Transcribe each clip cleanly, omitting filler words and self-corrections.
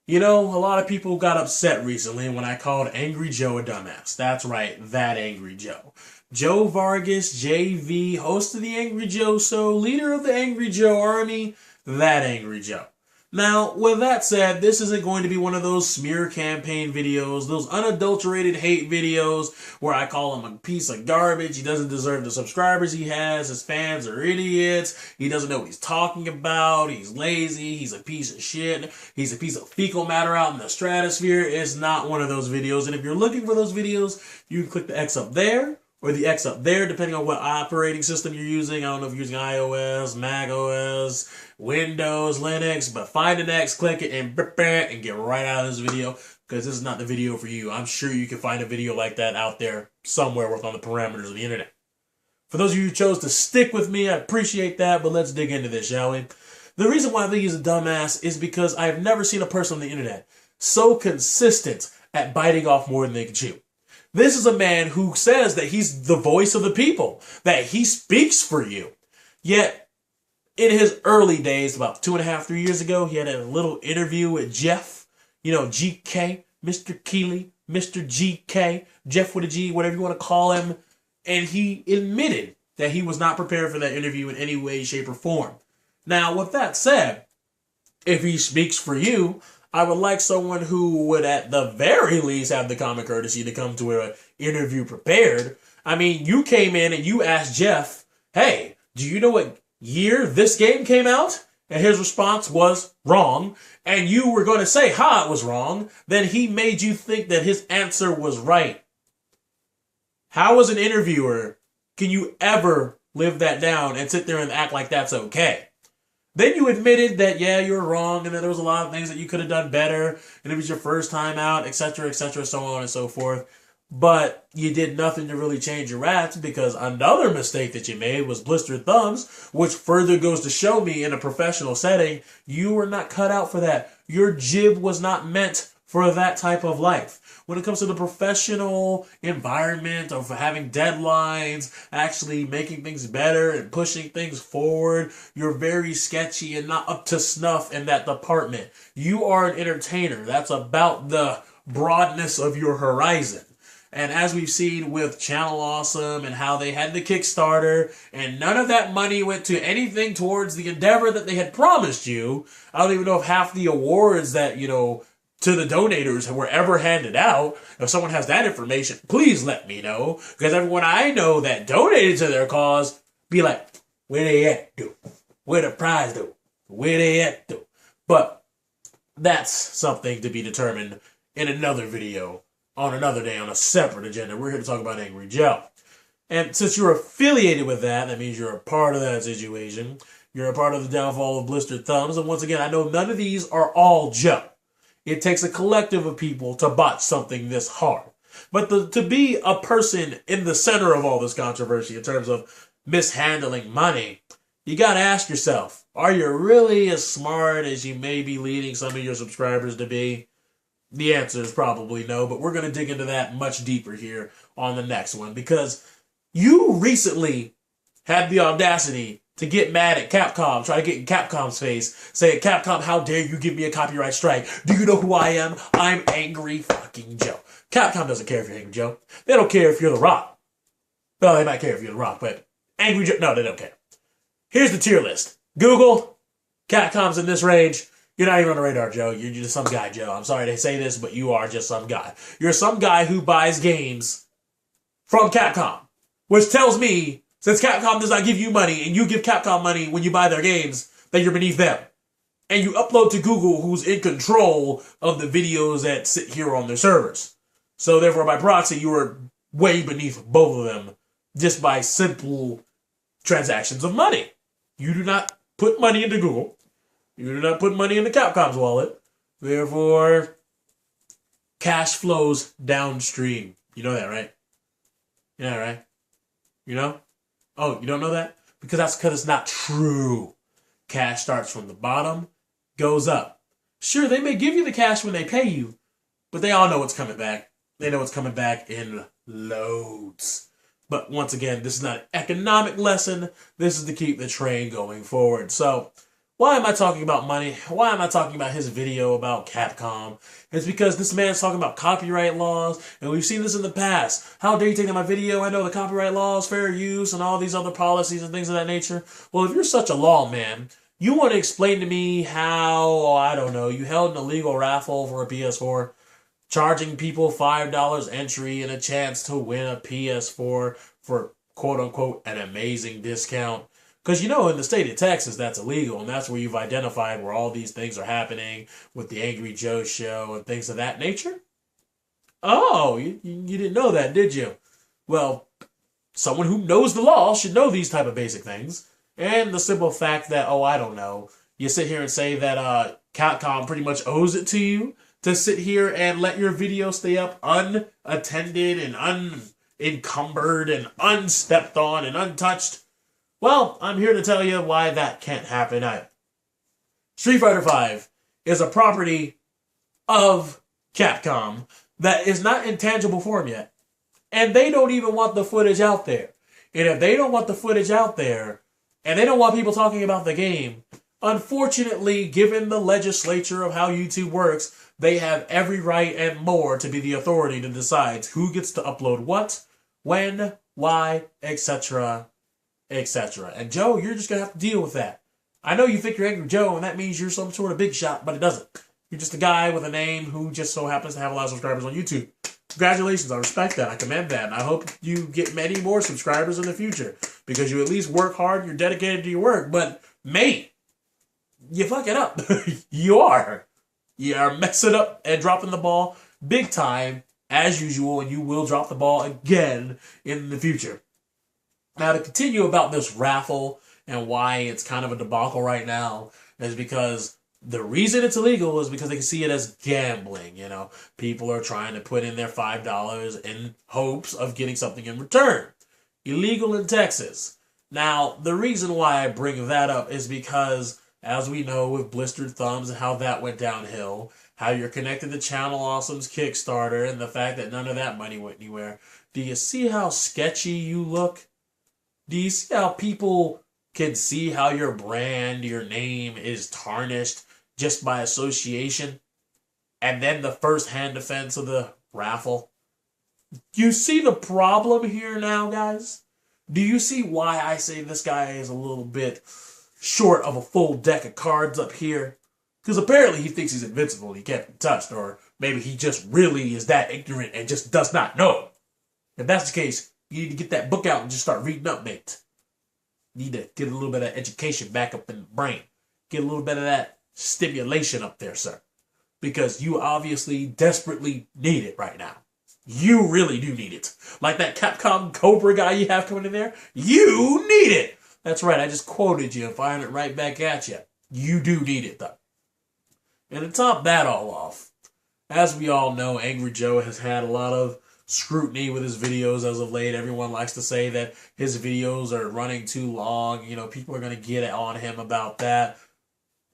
You know, a lot of people got upset recently when I called Angry Joe a dumbass. That's right, that Angry Joe. Joe Vargas, JV, host of the Angry Joe Show, leader of the Angry Joe Army, that Angry Joe. Now, with that said, this isn't going to be one of those smear campaign videos, those unadulterated hate videos where I call him a piece of garbage. He doesn't deserve the subscribers he has. His fans are idiots. He doesn't know what he's talking about. He's lazy. He's a piece of shit. He's a piece of fecal matter out in the stratosphere. It's not one of those videos. And if you're looking for those videos, you can click the X up there or the X up there, depending on what operating system you're using. I don't know if you're using iOS, Mac OS, Windows, Linux, but find an X, click it, and get right out of this video, because this is not the video for you. I'm sure you can find a video like that out there somewhere within the parameters of the internet. For those of you who chose to stick with me, I appreciate that, but let's dig into this, shall we? The reason why I think he's a dumbass is because I've never seen a person on the internet so consistent at biting off more than they can chew. This is a man who says that he's the voice of the people, that he speaks for you. Yet, in his early days, about 2.5, 3 years ago, he had a little interview with Jeff, GK, Mr. Keeley, Mr. GK, Jeff with a G, whatever you want to call him. And he admitted that he was not prepared for that interview in any way, shape, or form. Now, with that said, if he speaks for you, I would like someone who would at the very least have the common courtesy to come to an interview prepared. I mean, you came in and you asked Jeff, hey, do you know what year this game came out? And his response was wrong. And you were going to say how it was wrong. Then he made you think that his answer was right. How as an interviewer can you ever live that down and sit there and act like that's okay? Then you admitted that, yeah, you were wrong and that there was a lot of things that you could have done better and it was your first time out, etc., so on and so forth. But you did nothing to really change your rats, because another mistake that you made was blistered thumbs, which further goes to show me in a professional setting, you were not cut out for that. Your jib was not meant for that type of life. When it comes to the professional environment of having deadlines, actually making things better and pushing things forward, you're very sketchy and not up to snuff in that department. You are an entertainer. That's about the broadness of your horizon. And as we've seen with Channel Awesome and how they had the Kickstarter and none of that money went to anything towards the endeavor that they had promised you, I don't even know if half the awards that, to the donators were ever handed out. If someone has that information, please let me know. Because everyone I know that donated to their cause be like, where they at, dude? Where the prize, dude? Where they at, dude? But that's something to be determined in another video, on another day, on a separate agenda. We're here to talk about Angry Joe. And since you're affiliated with that, that means you're a part of that situation. You're a part of the downfall of blistered thumbs. And once again, I know none of these are all Joe. It takes a collective of people to botch something this hard. But to be a person in the center of all this controversy in terms of mishandling money, you got to ask yourself, are you really as smart as you may be leading some of your subscribers to be? The answer is probably no, but we're going to dig into that much deeper here on the next one, because you recently had the audacity to get mad at Capcom, try to get in Capcom's face, say, Capcom, how dare you give me a copyright strike? Do you know who I am? I'm Angry fucking Joe. Capcom doesn't care if you're Angry Joe. They don't care if you're The Rock. Well, they might care if you're The Rock, but Angry Joe, no, they don't care. Here's the tier list. Google, Capcom's in this range. You're not even on the radar, Joe. You're just some guy, Joe. I'm sorry to say this, but you are just some guy. You're some guy who buys games from Capcom, which tells me, since Capcom does not give you money, and you give Capcom money when you buy their games, that you're beneath them. And you upload to Google, who's in control of the videos that sit here on their servers. So therefore, by proxy, you are way beneath both of them, just by simple transactions of money. You do not put money into Google. You do not put money into Capcom's wallet. Therefore, cash flows downstream. You know that, right? Yeah, right? You know? Oh, you don't know that? Because it's not true. Cash starts from the bottom, goes up. Sure, they may give you the cash when they pay you, but they all know it's coming back. They know it's coming back in loads. But once again, this is not an economic lesson. This is to keep the train going forward. So, Why am I talking about money? Why am I talking about his video about Capcom? It's because this man's talking about copyright laws, and we've seen this in the past. How dare you take down my video? I know the copyright laws, fair use, and all these other policies and things of that nature. Well, if you're such a lawman, you want to explain to me how, I don't know, you held an illegal raffle for a PS4, charging people $5 entry and a chance to win a PS4 for quote-unquote an amazing discount. Because you know in the state of Texas that's illegal, and that's where you've identified where all these things are happening with the Angry Joe show and things of that nature? Oh, you didn't know that, did you? Well, someone who knows the law should know these type of basic things. And the simple fact that, oh, I don't know, you sit here and say that Capcom pretty much owes it to you to sit here and let your video stay up unattended and unencumbered and unstepped on and untouched. Well, I'm here to tell you why that can't happen either. Street Fighter V is a property of Capcom that is not in tangible form yet. And they don't even want the footage out there. And if they don't want the footage out there, and they don't want people talking about the game, unfortunately, given the legislature of how YouTube works, they have every right and more to be the authority to decide who gets to upload what, when, why, etc., etc. And Joe, you're just going to have to deal with that. I know you think you're Angry Joe, and that means you're some sort of big shot, but it doesn't. You're just a guy with a name who just so happens to have a lot of subscribers on YouTube. Congratulations, I respect that, I commend that, and I hope you get many more subscribers in the future, because you at least work hard, you're dedicated to your work, but mate, you fuck it up. You are messing up and dropping the ball big time, as usual, and you will drop the ball again in the future. Now, to continue about this raffle and why it's kind of a debacle right now is because the reason it's illegal is because they can see it as gambling. You know, people are trying to put in their $5 in hopes of getting something in return. Illegal in Texas. Now, the reason why I bring that up is because, as we know with Blistered Thumbs and how that went downhill, how you're connected to Channel Awesome's Kickstarter and the fact that none of that money went anywhere, do you see how sketchy you look? Do you see how people can see how your brand, your name is tarnished just by association? And then the first-hand defense of the raffle. You see the problem here now, guys? Do you see why I say this guy is a little bit short of a full deck of cards up here? Because apparently he thinks he's invincible, he can't be touched, or maybe he just really is that ignorant and just does not know. If that's the case, you need to get that book out and just start reading up, mate. You need to get a little bit of education back up in the brain. Get a little bit of that stimulation up there, sir. Because you obviously desperately need it right now. You really do need it. Like that Capcom Cobra guy you have coming in there. You need it. That's right, I just quoted you and fired it right back at you. You do need it, though. And to top that all off, as we all know, Angry Joe has had a lot of scrutiny with his videos as of late. Everyone likes to say that his videos are running too long. You know, people are going to get on him about that.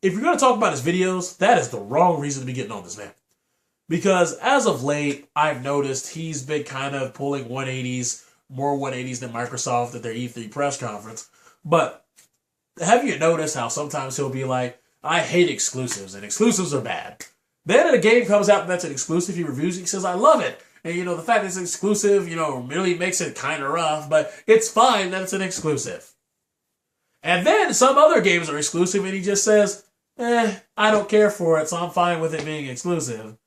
If you're going to talk about his videos, that is the wrong reason to be getting on this man. Because as of late, I've noticed he's been kind of pulling 180s, more 180s than Microsoft at their E3 press conference. But have you noticed how sometimes he'll be like, I hate exclusives, and exclusives are bad. Then a game comes out that's an exclusive, he reviews it, he says, I love it. And, you know, the fact that it's exclusive, you know, really makes it kind of rough, but it's fine that it's an exclusive. And then some other games are exclusive, and he just says, I don't care for it, so I'm fine with it being exclusive.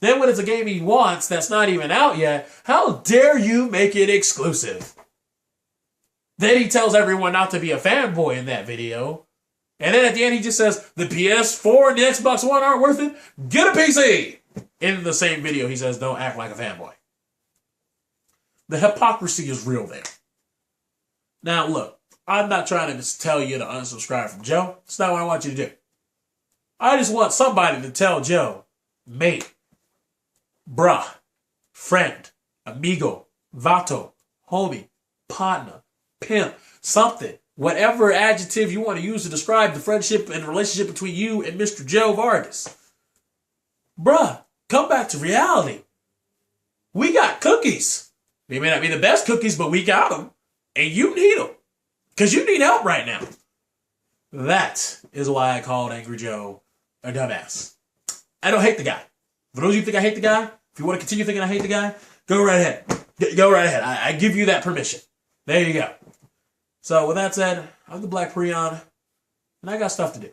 Then when it's a game he wants that's not even out yet, how dare you make it exclusive? Then he tells everyone not to be a fanboy in that video. And then at the end he just says, the PS4 and the Xbox One aren't worth it? Get a PC! In the same video, he says, don't act like a fanboy. The hypocrisy is real there. Now, look, I'm not trying to tell you to unsubscribe from Joe. That's not what I want you to do. I just want somebody to tell Joe, mate, bruh, friend, amigo, vato, homie, partner, pimp, something. Whatever adjective you want to use to describe the friendship and relationship between you and Mr. Joe Vargas. Bruh, come back to reality. We got cookies. They may not be the best cookies, but we got them. And you need them. Because you need help right now. That is why I called Angry Joe a dumbass. I don't hate the guy. For those of you who think I hate the guy, if you want to continue thinking I hate the guy, go right ahead. Go right ahead. I give you that permission. There you go. So with that said, I'm the Black Prion, and I got stuff to do.